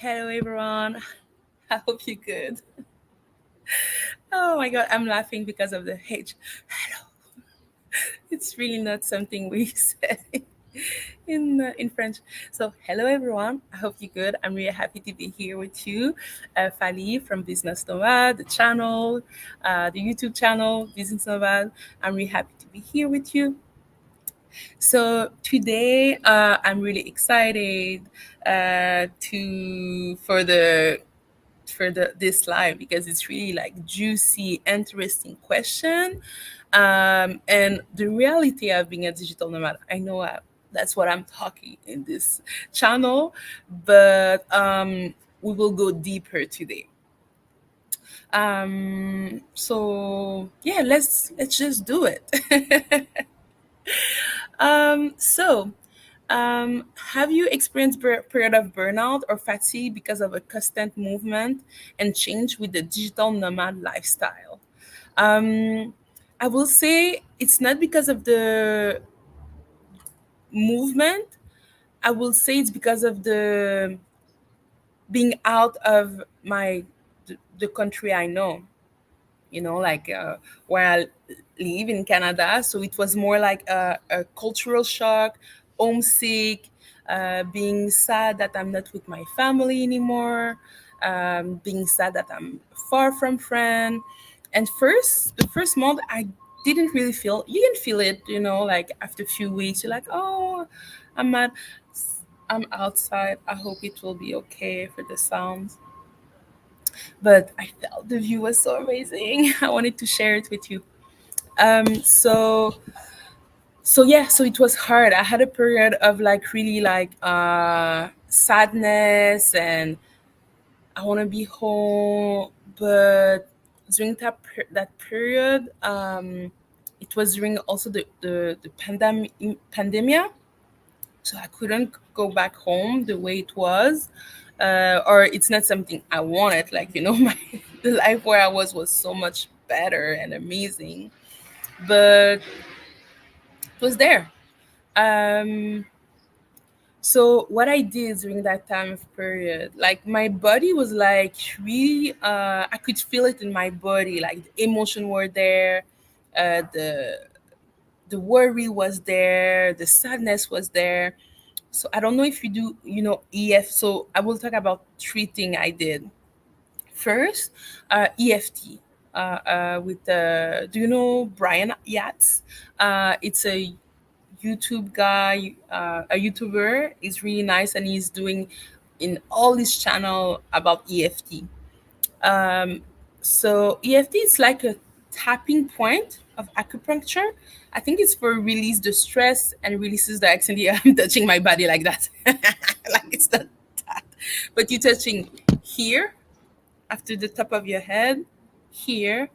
Hello, everyone. I hope you're good. Oh my God, I'm laughing because of the H. Hello. It's really not something we say in French. So, hello, everyone. I hope you're good. I'm really happy to be here with you, Fali from Business Nomad, the channel, the YouTube channel, Business Nomad. I'm really happy to be here with you. So today, I'm really excited to for this live because it's really like juicy, interesting question. And the reality of being a digital nomad, I know that's what I'm talking in this channel, but we will go deeper today. So let's just do it. Have you experienced period of burnout or fatigue because of a constant movement and change with the digital nomad lifestyle? Um, I will say it's not because of the movement. I will say it's because of the being out of the country I know. Where I live in Canada. So it was more like a cultural shock, homesick, being sad that I'm not with my family anymore, being sad that I'm far from friend. And the first month, I didn't really feel. You can feel it, like after a few weeks, you're like, oh, I'm at, I'm outside. I hope it will be okay for the sounds, but I felt the view was so amazing. I wanted to share it with you. So it was hard. I had a period of like really like sadness and I want to be home, but during that period, it was during also the pandemic, so I couldn't go back home the way it was, or it's not something I wanted. Like my the life where I was so much better and amazing, but it was there. Um, so what I did during that time of period, like my body was like really, I could feel it in my body, like the emotion were there, the worry was there, the sadness was there. So I don't know if you do, EF. So I will talk about three things I did. First, EFT. With do you know Brian Yates? It's a YouTube guy, a YouTuber. He's really nice, and he's doing in all his channel about EFT. Um, so EFT is like a tapping point of acupuncture. I think it's for release the stress and releases the accidentally I'm touching my body like that. Like it's not that. But you're touching here, after the top of your head, here,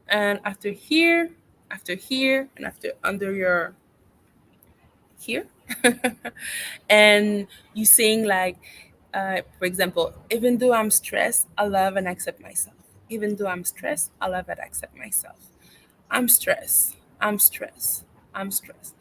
and after here, and after under your here. And you saying like, for example, even though I'm stressed, I love and accept myself. Even though I'm stressed, I love and accept myself. I'm stressed. I'm stressed. I'm stressed.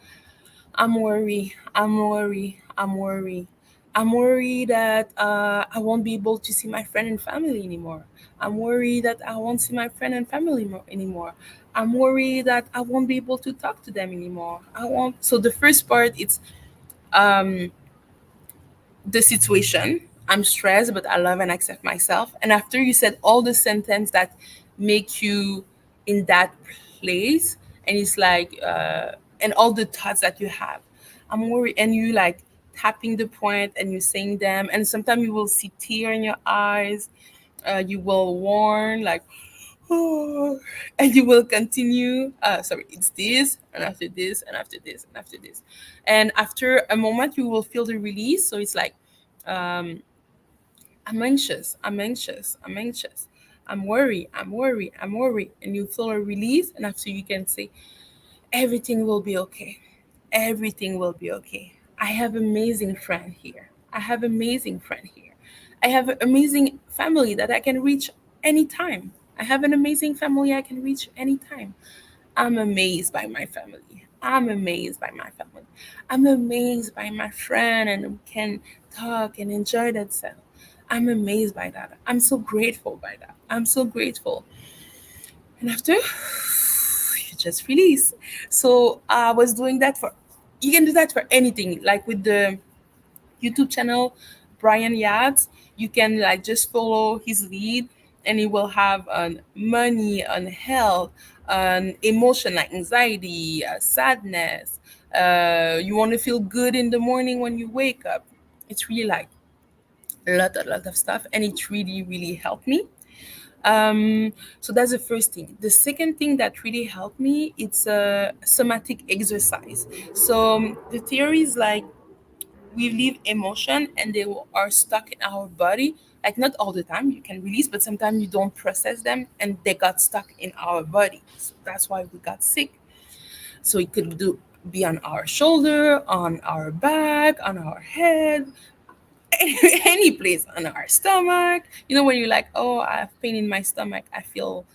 I'm worried. I'm worried. I'm worried. I'm worried that I won't be able to see my friend and family anymore. I'm worried that I won't see my friend and family anymore. I'm worried that I won't be able to talk to them anymore. I won't. So the first part, it's um, the situation. I'm stressed, but I love and accept myself. And after you said all the sentence that make you in that place, and it's like, and all the thoughts that you have, I'm worried, and you like tapping the point and you saying them, and sometimes you will see tear in your eyes. You will warn like, oh, and you will continue. Sorry, it's this, and after this, and after this, and after this, and after a moment, you will feel the release. So it's like, um, I'm anxious, I'm anxious, I'm anxious, I'm worried, I'm worried, I'm worried, and you feel a release, and after you can say, everything will be okay. Everything will be okay. I have amazing friend here. I have amazing friend here. I have an amazing family that I can reach anytime. I have an amazing family I can reach anytime. I'm amazed by my family. I'm amazed by my family. I'm amazed by my friend and we can talk and enjoy that self. I'm amazed by that. I'm so grateful by that. I'm so grateful. And after, you just release. So I was doing that for, you can do that for anything. Like with the YouTube channel, Brian Yads, you can like just follow his lead, and he will have on money, on health, on emotion like anxiety, sadness. You want to feel good in the morning when you wake up. It's really like a lot of stuff, and it really, really helped me. So that's the first thing. The second thing that really helped me, it's a somatic exercise. So the theory is like we leave emotion and they are stuck in our body. Like not all the time you can release, but sometimes you don't process them and they got stuck in our body. So that's why we got sick. So it could do be on our shoulder, on our back, on our head, any place on our stomach. You know, when you're like, oh, I have pain in my stomach, I feel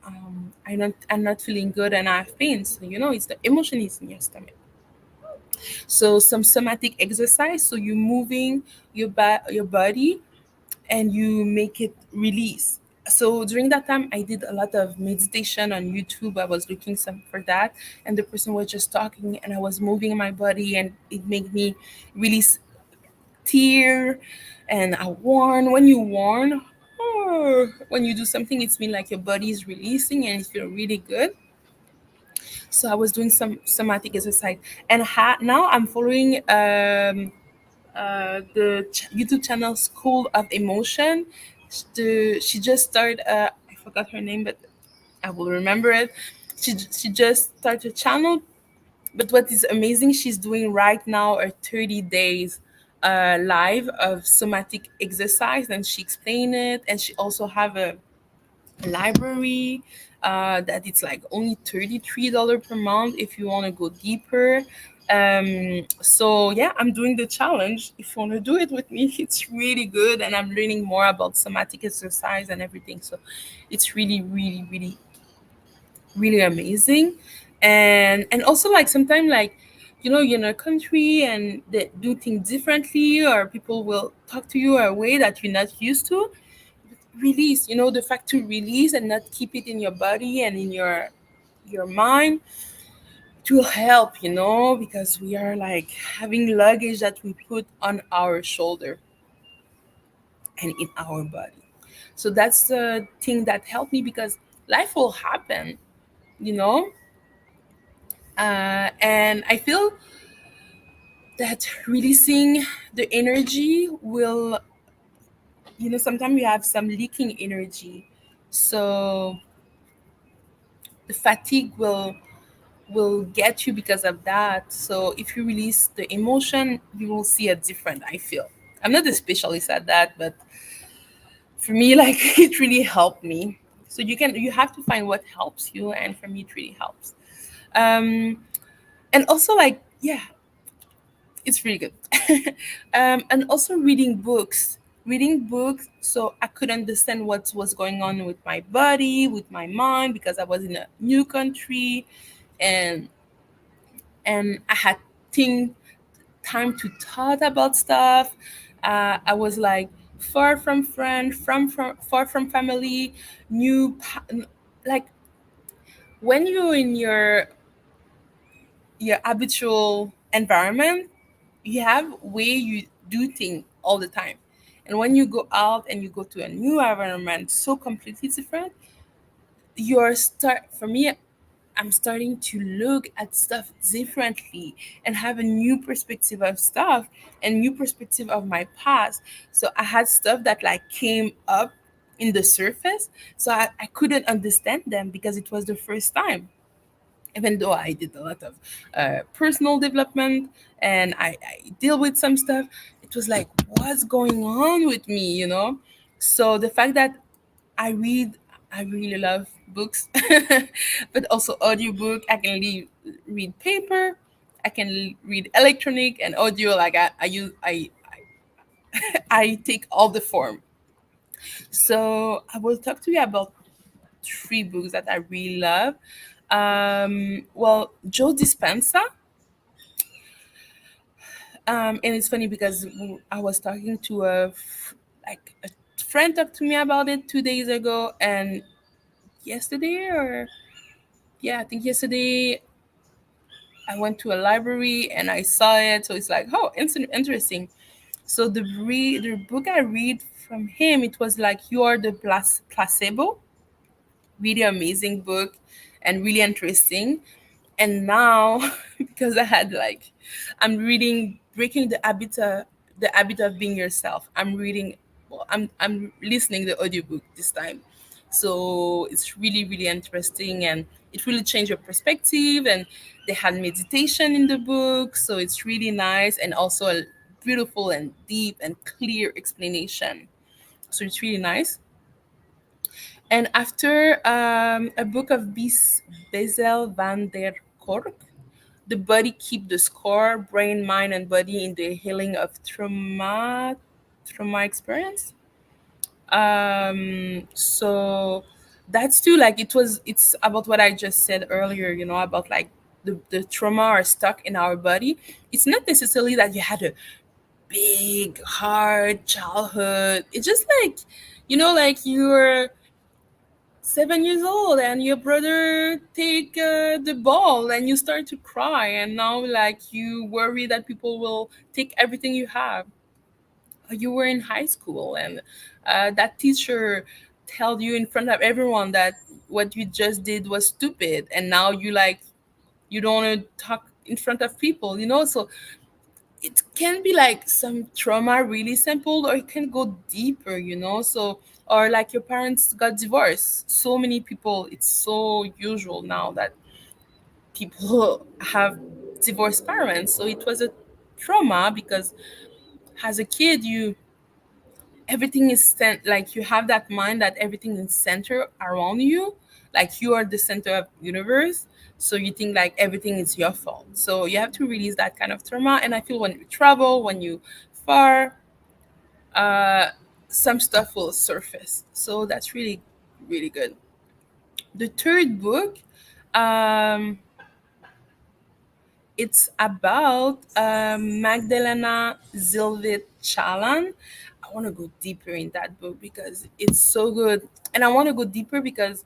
I'm not feeling good and I have pain. So you know it's the emotion is in your stomach. So some somatic exercise. So you're moving your body and you make it release. So during that time, I did a lot of meditation on YouTube. I was looking some for that, and the person was just talking, and I was moving my body, and it made me release tear, and I warn. When you warn, or when you do something, it's mean like your body is releasing, and it feel really good. So I was doing some somatic exercise, and now I'm following the YouTube channel School of Emotion. She just started. I forgot her name, but I will remember it. She just started a channel. But what is amazing, she's doing right now a 30 days live of somatic exercise, and she explained it, and she also have a library that it's like only $33 per month if you want to go deeper. So yeah, I'm doing the challenge. If you want to do it with me, it's really good, and I'm learning more about somatic exercise and everything. So it's really, really, really, really amazing. And also like sometimes like, you know, you're in a country and they do things differently, or people will talk to you a way that you're not used to. Release, you know, the fact to release and not keep it in your body and in your mind, it will help, you know, because we are like having luggage that we put on our shoulder and in our body. So that's the thing that helped me, because life will happen, you know. And I feel that releasing the energy will, you know, sometimes we have some leaking energy, so the fatigue will get you because of that. So if you release the emotion, you will see a different, I feel. I'm not a specialist at that, but for me, like it really helped me. So you have to find what helps you, and for me it really helps. And also like, yeah, it's really good. And also reading books so I could understand what was going on with my body, with my mind, because I was in a new country, and I had think time to thought about stuff. I was like far from friend, from far from family, like when you're in your habitual environment, you have way you do things all the time, and when you go out and you go to a new environment so completely different, you're start for me, I'm starting to look at stuff differently and have a new perspective of stuff and new perspective of my past. So I had stuff that like came up in the surface, so I couldn't understand them because it was the first time. Even though I did a lot of personal development and I deal with some stuff, it was like, what's going on with me, you know? So the fact that I read, I really love books, but also audiobook. I can read paper, I can read electronic and audio. Like I use, I take all the form. So I will talk to you about three books that I really love. Well, Joe Dispenza. And it's funny because I was talking to like a friend talked to me about it 2 days ago, and yesterday, or yeah, I think yesterday, I went to a library and I saw it. So it's like, oh, it's interesting. So the book I read from him, it was like You Are The Placebo. Really amazing book and really interesting. And now, because I had like, I'm reading Breaking the Habit of Being Yourself. I'm reading, well, I'm listening the audiobook this time. So it's really, really interesting, and it really changed your perspective. And they had meditation in the book, so it's really nice, and also a beautiful and deep and clear explanation. So it's really nice. And after a book of Bessel Van Der Kol, The Body Keep the Score, Brain, Mind, and Body in the Healing of Trauma Experience. So that's too, like, it's about what I just said earlier, about like the trauma are stuck in our body. It's not necessarily that you had a big, hard childhood. It's just like, like you're 7 years old and your brother take the ball and you start to cry, and now like you worry that people will take everything you have. You were in high school and that teacher told you in front of everyone that what you just did was stupid, and now you like, you don't want to talk in front of people, so it can be like some trauma really simple, or it can go deeper, so, or like your parents got divorced. So many people, it's so usual now that people have divorced parents, so it was a trauma because as a kid, you everything is sent, like you have that mind that everything is centered around you, like you are the center of universe. So you think like everything is your fault, so you have to release that kind of trauma. And I feel when you travel, when you far, uh some stuff will surface, so that's really, really good. The third book, um it's about Magdalena Zilvit Chalan. I want to go deeper in that book because it's so good. And I want to go deeper because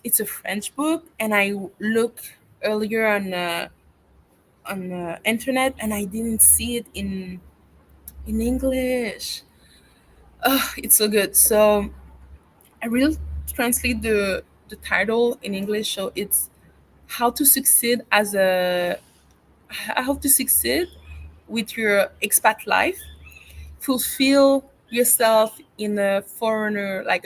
it's a French book. And I look earlier on internet and I didn't see it in English. Oh, it's so good. So I will translate the title in English. So it's how to succeed as a how to succeed with your expat life, fulfill yourself in a foreigner, like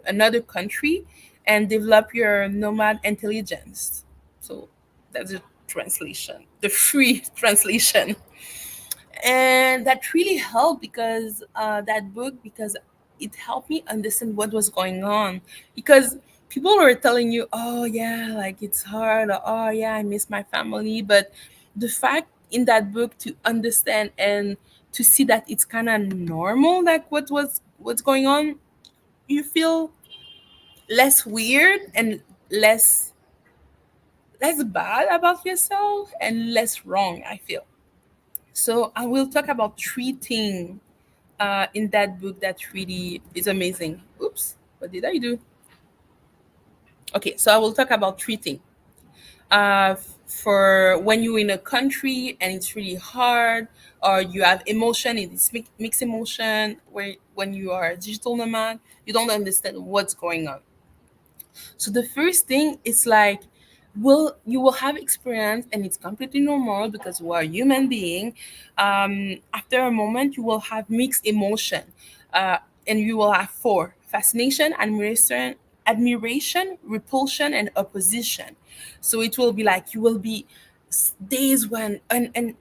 another country, and develop your nomad intelligence. So that's the translation, the free translation. And that really helped because that book, because it helped me understand what was going on. Because people were telling you, oh yeah, like it's hard, or oh yeah, I miss my family. But the fact in that book to understand and to see that it's kind of normal, like what's going on, you feel less weird and less less bad about yourself and less wrong, I feel. So I will talk about three things in that book that really is amazing. Oops, what did I do? Okay, so I will talk about three things. For when you're in a country and it's really hard, or you have emotion, it's mixed emotion, where when you are a digital nomad, you don't understand what's going on. So the first thing is like, will you will have experience, and it's completely normal because we are human being. After a moment, you will have mixed emotion, uh, and you will have four: fascination, admiration, repulsion, and opposition. So it will be like you will be days when, and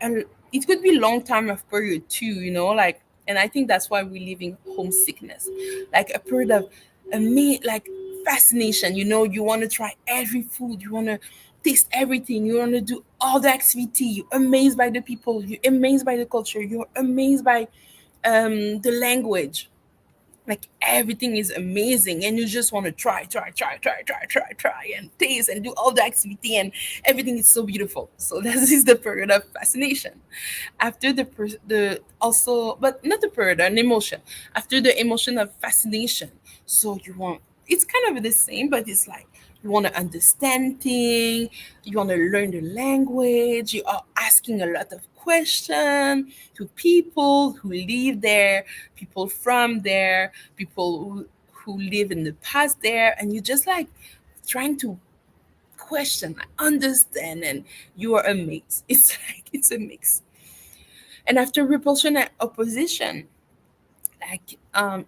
it could be long time of period too, like. And I think that's why we live in homesickness, like a period of like fascination. You want to try every food, you want to taste everything, you want to do all the activity, you're amazed by the people, you're amazed by the culture, you're amazed by the language. Like everything is amazing and you just want to try and taste and do all the activity, and everything is so beautiful. So this is the period of fascination. After the also, but not the period, an emotion. After the emotion of fascination, so you want, it's kind of the same, but it's like you want to understand things, you want to learn the language, you are asking a lot of questions to people who live there, people from there, people who live in the past there, and you just like trying to question, understand, and you are amazed. It's like it's a mix. And after repulsion and opposition, like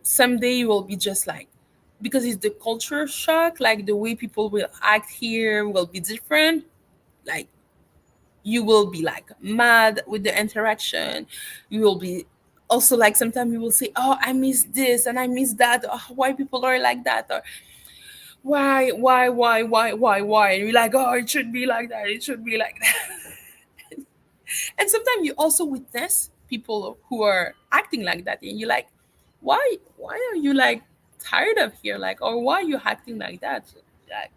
someday you will be just like, because it's the culture shock, like the way people will act here will be different. Like you will be like mad with the interaction. You will be also like, sometimes you will say, oh, I miss this and I miss that. Oh, why people are like that? Or why? And you're like, oh, it should be like that. It should be like that. And sometimes you also witness people who are acting like that, and you're like, why are you like tired of here? Like, or why are you acting like that? Like,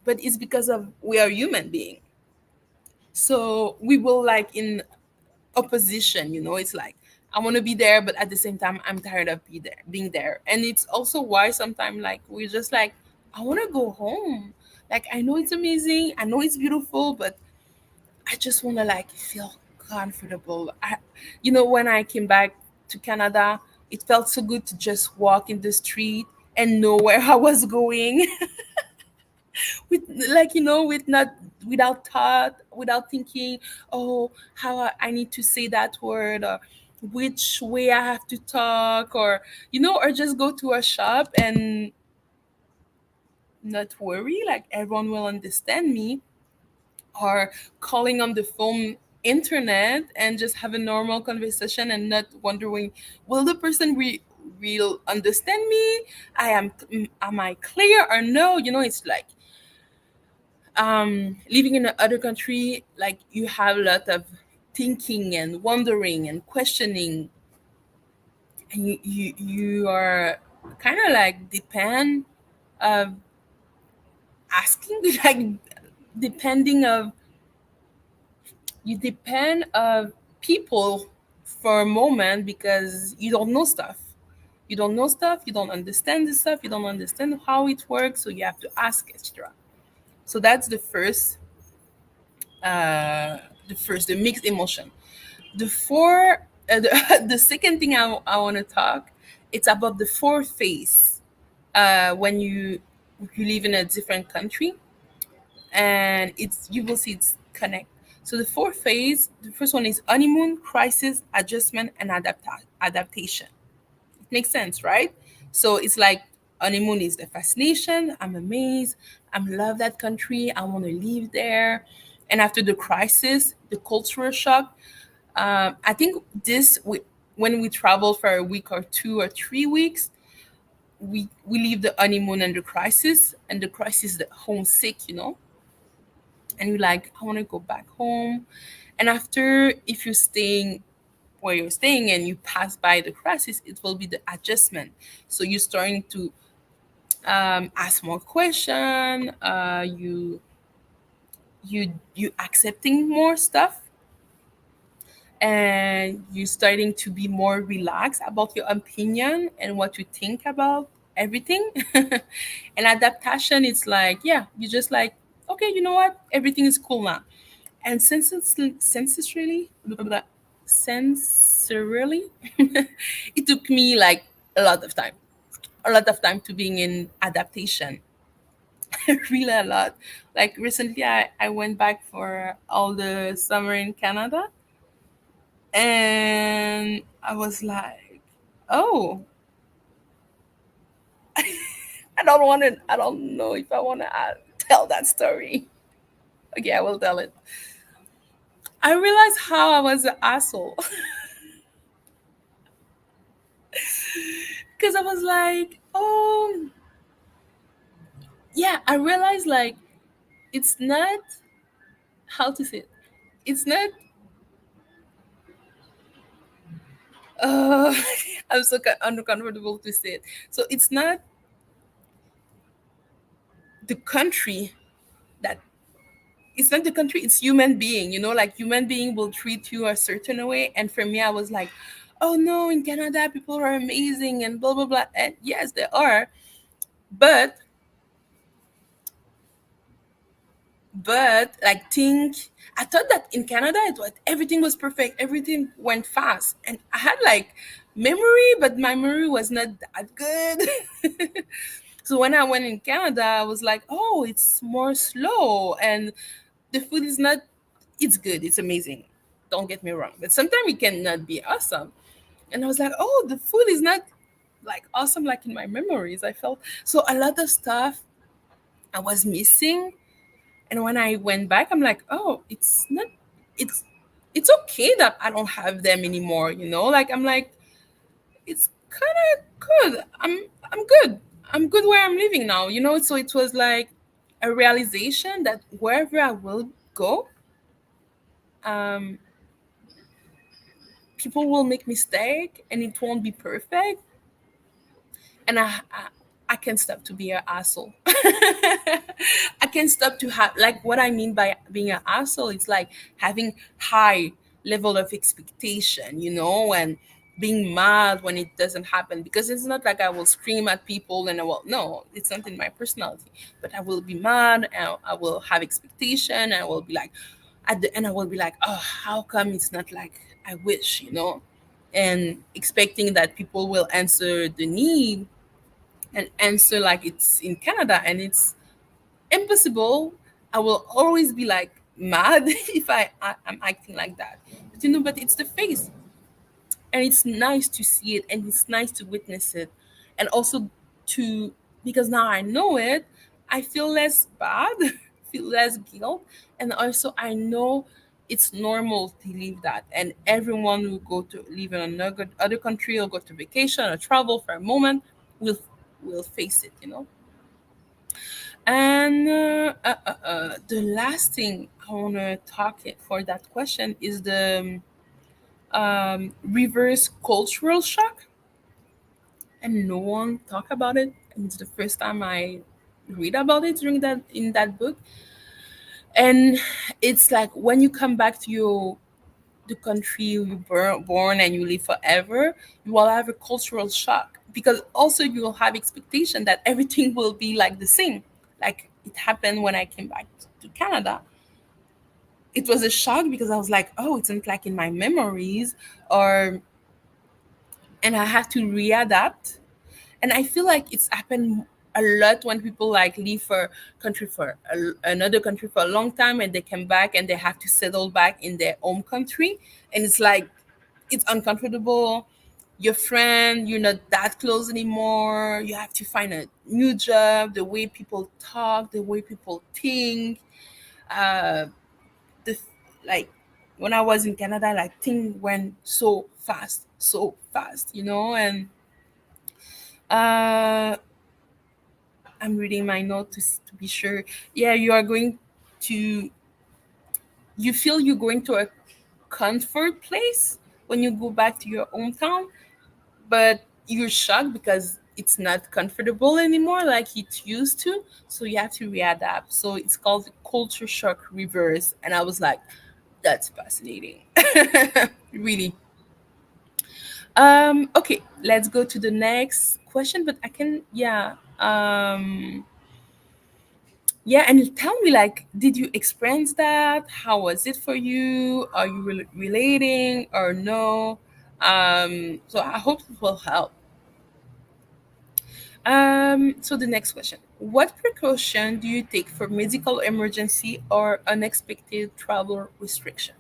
but it's because of we are human being. So we will like in opposition, it's like I want to be there, but at the same time I'm tired of being there. And it's also why sometimes like we're just like, I want to go home. Like I know it's amazing, I know it's beautiful, but I just want to like feel comfortable. When I came back to Canada, it felt so good to just walk in the street and know where I was going with, like, with not, without thought, without thinking, oh, how I need to say that word, or which way I have to talk, or just go to a shop and not worry, like everyone will understand me, or calling on the phone internet and just have a normal conversation and not wondering, will the person will understand me, am I clear or no? It's like living in another country, like you have a lot of thinking and wondering and questioning, and you are kind of like depend of asking like depending of you depend of people for a moment, because you don't understand the stuff, you don't understand how it works, so you have to ask extra. So that's uh the mixed emotion. The second thing I want to talk, it's about the fourth phase, when you live in a different country, and it's you will see it's connect. So the fourth phase, the first one is honeymoon, crisis, adjustment, and adaptation. It makes sense, right? So it's like honeymoon is the fascination, I'm amazed, I'm love that country, I want to live there. And after the crisis, the cultural shock, I think when we travel for a week or 2 or 3 weeks, we leave the honeymoon and the crisis, the homesick, and you're like, I want to go back home. And after, if you're staying where you're staying and you pass by the crisis, it will be the adjustment. So you're starting to ask more question. You accepting more stuff, and you starting to be more relaxed about your opinion and what you think about everything. And adaptation, it's like, yeah, you just like, okay, you know what, everything is cool now. And sensorily, it took me like a lot of time to being in adaptation. Really a lot. Like recently I went back for all the summer in Canada, and I was like, oh, I don't know if I want to tell that story. Okay, I will tell it. I realized how I was an asshole. Because I was like, oh, yeah, I realized like it's not, how to say it. It's not, uh, I'm so uncomfortable to say it. So it's not the country that it's not the country, it's human being, like human being will treat you a certain way. And for me, I was like, oh no, in Canada people are amazing and blah blah blah. And yes, they are, but like think I thought that in Canada it was everything was perfect, everything went fast, and I had like memory, but my memory was not that good. So when I went in Canada, I was like, oh, it's more slow, and the food is not, it's good, it's amazing, don't get me wrong, but sometimes it cannot be awesome. And I was like, oh, the food is not like awesome like in my memories. I felt so a lot of stuff I was missing. And when I went back, I'm like, oh, it's not, it's it's okay that I don't have them anymore, like I'm like, it's kind of good. I'm good. I'm good where I'm living now, so it was like a realization that wherever I will go, um people will make mistake and it won't be perfect, and I can stop to be an asshole. I can stop to have, like, what I mean by being an asshole. It's like having high level of expectation, and being mad when it doesn't happen. Because it's not like I will scream at people and I will, no, it's not in my personality. But I will be mad and I will have expectation. And I will be like, at the end, I will be like, oh, how come it's not like I wish, and expecting that people will answer the need and answer like it's in Canada, and it's impossible. I will always be like mad if I'm acting like that. But it's the face, and it's nice to see it, and it's nice to witness it, and also to, because now I know it, I feel less bad, feel less guilt, and also I know it's normal to leave that, and everyone who go to live in another other country or go to vacation or travel for a moment will face it, and the last thing I want to talk it for that question is the reverse cultural shock, and no one talk about it. And it's the first time I read about it during that in that book. And it's like when you come back to your the country you were born and you live forever, you will have a cultural shock, because also you will have expectation that everything will be like the same. Like it happened when I came back to Canada. It was a shock because I was like, oh, it's not like in my memories, or and I had to readapt. And I feel like it's happened a lot when people like leave for country for another country for a long time, and they come back and they have to settle back in their home country, and it's like it's uncomfortable. Your friend, you're not that close anymore. You have to find a new job. The way people talk, the way people think, uh the like when I was in Canada, like things went so fast, and uh I'm reading my note to be sure. Yeah, to, you feel you're going to a comfort place when you go back to your hometown, but you're shocked because it's not comfortable anymore like it used to. So you have to readapt. So it's called culture shock reverse. And I was like, that's fascinating. Really. Okay, let's go to the next question, but I can, yeah. Yeah, and tell me, like, did you experience that? How was it for you? Are you relating or no? So I hope it will help. So the next question: what precaution do you take for medical emergency or unexpected travel restriction?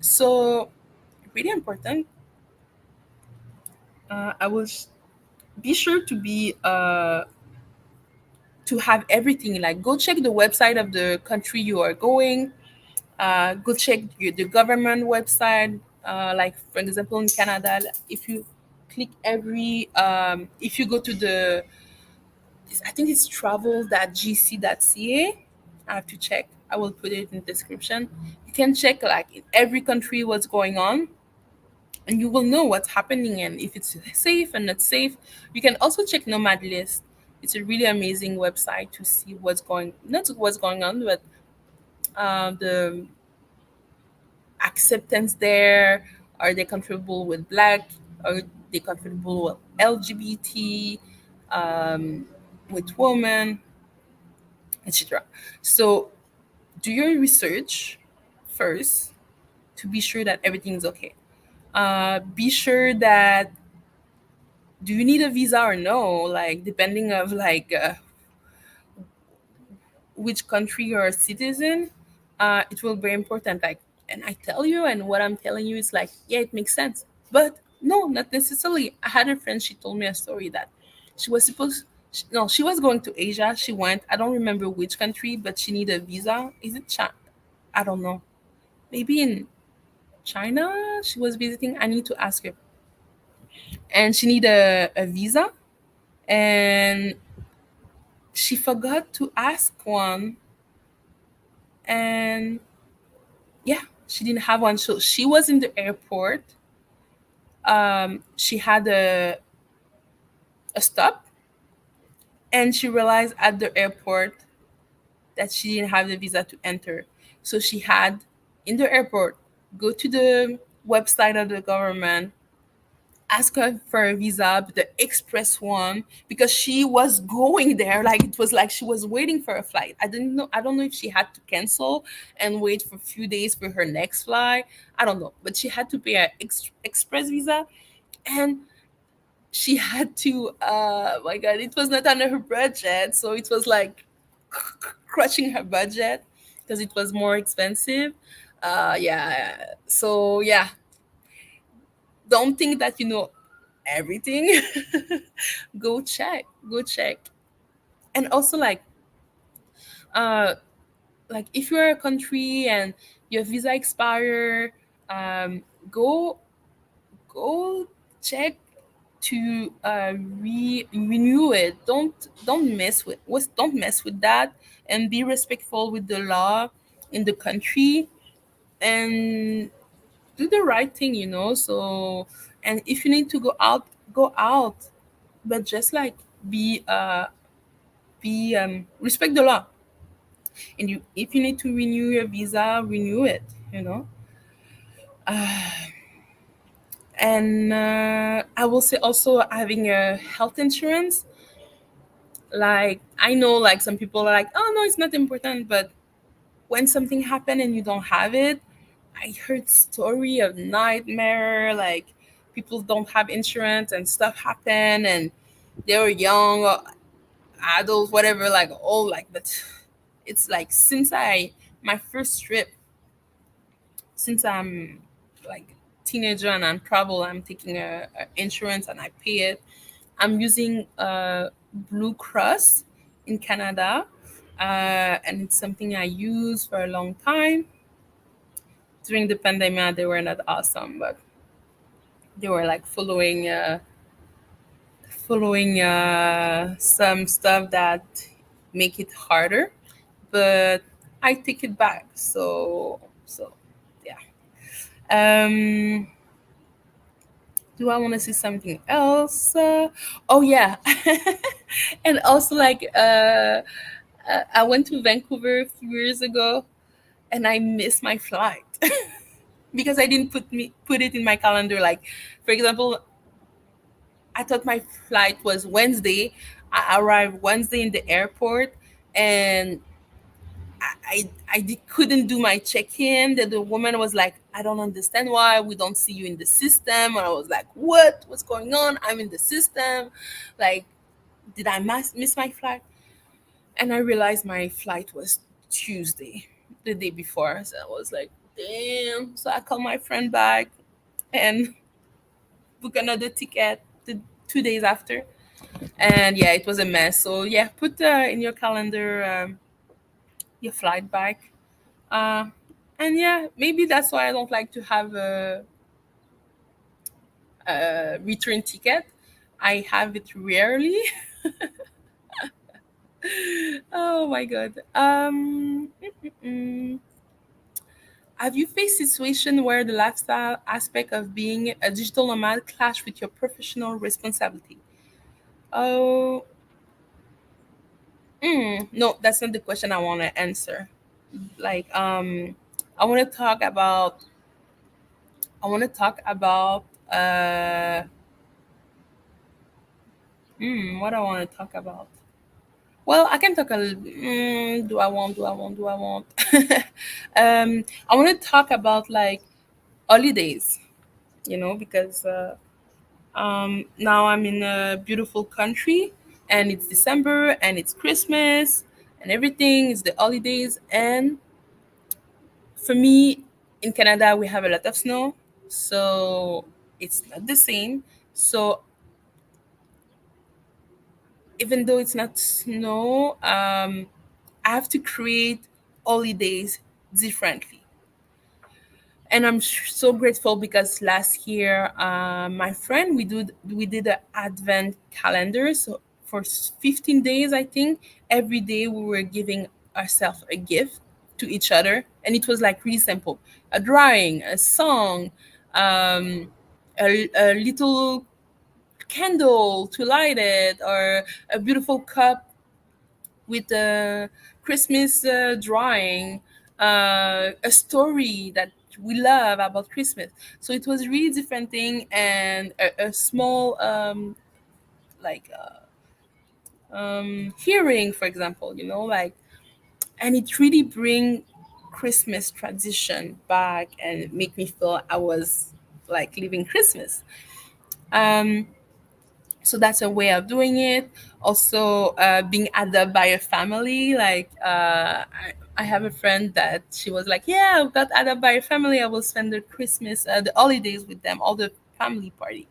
So really important. I will be sure to have everything. Like, go check the website of the country you are going. Go check the government website. Like for example, in Canada, if you click if you go to I think it's travel.gc.ca. I have to check. I will put it in the description. You can check like in every country what's going on. and you will know what's happening and if it's safe and not safe. You can also check Nomad List. It's a really amazing website to see what's going not what's going on, but the acceptance there. Are they comfortable with black? Are they comfortable with LGBT? Um, with women, etc. So do your research first to be sure that everything's okay. Be sure that do you need a visa or no, like depending of which country you're a citizen. It will be very important, like, and I tell you, and what I'm telling you is like, yeah, it makes sense, but no, not necessarily. I had a friend, she told me a story that she was supposed no, she was going to Asia. She went, I don't remember which country, but she needed a visa. Is it China? I don't know, maybe in China she was visiting. I need to ask her. And she needed a visa, and she forgot to ask one, and yeah, she didn't have one. So she was in the airport. She had a stop, and she realized at the airport that she didn't have the visa to enter. So she had in the airport go to the website of the government, ask her for a visa, but the express one, because she was going there. Like it was like she was waiting for a flight. I didn't know. I don't know if she had to cancel and wait for a few days for her next flight. I don't know, but she had to pay an express visa, and she had to. My God, it was not under her budget, so it was like crushing her budget because it was more expensive. Yeah. So yeah, don't think that you know everything. Go check, go check. And also uh like if you're a country and your visa expire, go go check to renew it. Don't mess with don't mess with that, and be respectful with the law in the country, and do the right thing, you know. So, and if you need to go out, go out, but just like be respect the law. And you, if you need to renew your visa, renew it, you know. And I will say also having a health insurance. Like I know like some people are like, oh no, it's not important, but when something happened and you don't have it, I heard story of nightmare, like people don't have insurance and stuff happen, and they were young or adults, whatever, like all like, but it's like since I my first trip, since I'm like teenager and I'm travel, I'm taking a insurance and I pay it. I'm using Blue Cross in Canada, and it's something I use for a long time. During the pandemic, they were not awesome, but they were like following some stuff that make it harder. But I take it back. So yeah. Um, do I want to say something else? Oh yeah, and also I went to Vancouver a few years ago, and I missed my flight because I didn't put it in my calendar. Like, for example, I thought my flight was Wednesday. I arrived Wednesday in the airport, and couldn't do my check-in. That the woman was like, I don't understand why we don't see you in the system. And I was like, what? What's going on? I'm in the system. Like, did I miss my flight? And I realized my flight was Tuesday, the day before. So I was like, damn. So I called my friend back and book another ticket the 2 days after. And yeah, it was a mess. So yeah, put in your calendar your flight back. Uh, and yeah, maybe that's why I don't like to have a return ticket. I have it rarely. Oh my god. Have you faced situation where the lifestyle aspect of being a digital nomad clash with your professional responsibility? Oh, no, that's not the question I want to answer. Like, I want to talk about. I want to talk about. What I want to talk about. Well, I can talk a little. Do I want? Do I want? Do I want? I want to talk about like holidays. Because now I'm in a beautiful country, and it's December, and it's Christmas, and everything is the holidays. And for me, in Canada, we have a lot of snow, so it's not the same. So even though it's not snow, I have to create holidays differently. And I'm so grateful because last year, my friend, we did an advent calendar. So for 15 days, I think every day we were giving ourselves a gift to each other, and it was like really simple: a drawing, a song, a little candle to light it, or a beautiful cup with a Christmas drawing, a story that we love about Christmas. So it was really different thing, and a small like hearing, for example, like, and it really bring Christmas tradition back and make me feel I was like living Christmas. Um, so that's a way of doing it. Also, being adopted by a family, like I have a friend that she was like, yeah, I got adopted by a family, I will spend the Christmas, the holidays with them, all the family party.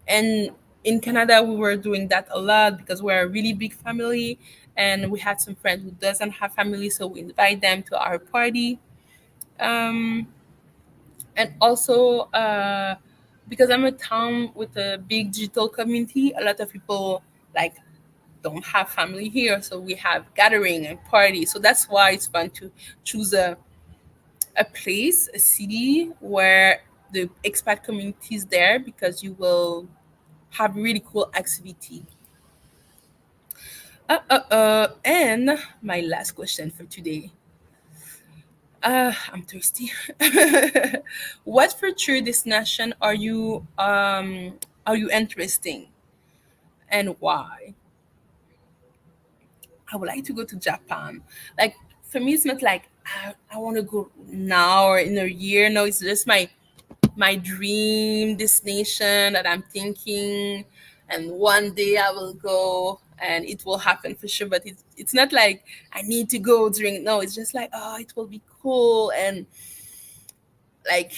And in Canada we were doing that a lot because we're a really big family, and we had some friends who doesn't have family, so we invite them to our party. um, and also, because I'm a town with a big digital community, a lot of people like don't have family here, so we have gathering and party. So that's why it's fun to choose a place, a city where the expat community is there, because you will have really cool activity. And my last question for today. I'm thirsty. What future destination are you interesting, and why? I would like to go to Japan. Like, for me, it's not like I want to go now or in a year. No, it's just my dream destination that I'm thinking, and one day I will go, and it will happen for sure. But it's not like I need to go during. No, it's just like, oh, it will be cool, and like,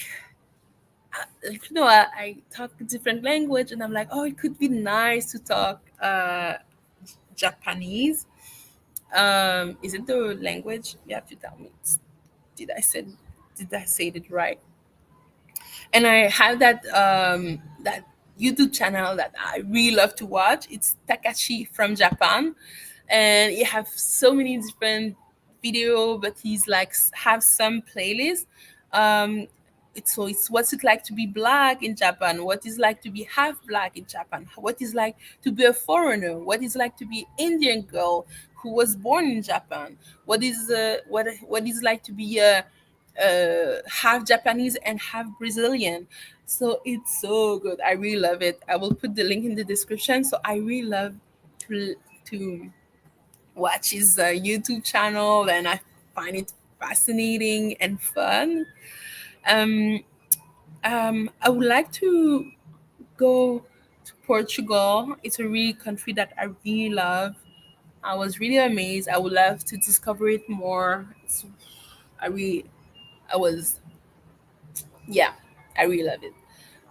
I talk a different language, and I'm like, oh, it could be nice to talk Japanese. Is it the language? You have to tell me. Did I said did I say it right? And I have that YouTube channel that I really love to watch. It's Takashi from Japan, and he have so many different video, but he's like have some playlists. Um, it's what's it like to be black in Japan, what is like to be half black in Japan, what is like to be a foreigner, what is like to be Indian girl who was born in Japan, what is like to be a half Japanese and half Brazilian. So it's so good. I really love it. I will put the link in the description. So I really love to watch his YouTube channel, and I find it fascinating and fun. Um, I would like to go to Portugal. It's a really country that I really love. I was really amazed. I would love to discover it more. I really, I was, yeah, I really love it.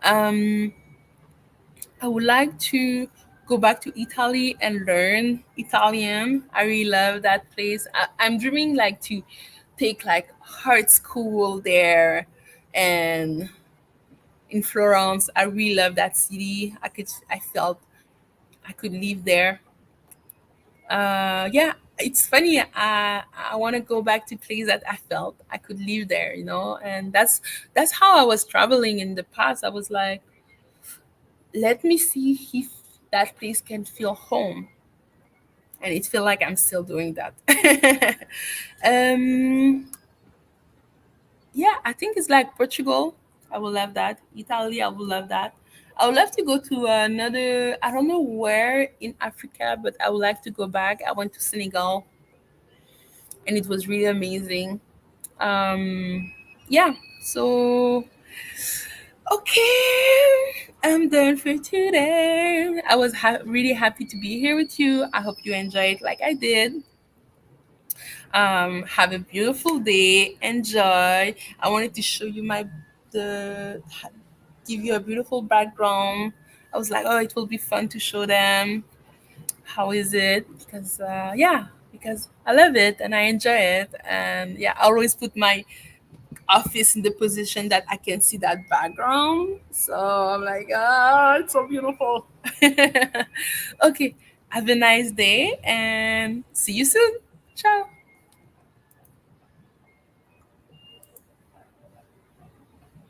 Um, I would like to go back to Italy and learn Italian. I really love that place. I'm dreaming like to take like art school there, and in Florence. I really love that city. I felt I could live there. Yeah. it's funny. I want to go back to place that I felt I could live there, and that's how I was traveling in the past. I was like, let me see if that place can feel home, and it feel like I'm still doing that. um, yeah, I think it's like Portugal. I would love that. Italy, I would love that. I would love to go to another. I don't know where in Africa, but I would like to go back. I went to Senegal, and it was really amazing. Yeah, so okay, I'm done for today. I was really happy to be here with you. I hope you enjoyed like I did. Have a beautiful day. Enjoy. I wanted to show you the give you a beautiful background. I was like, oh, it will be fun to show them. How is it? Because yeah, because I love it and I enjoy it. And yeah, I always put my office in the position that I can see that background. So I'm like, ah, it's so beautiful. Okay, have a nice day and see you soon. Ciao.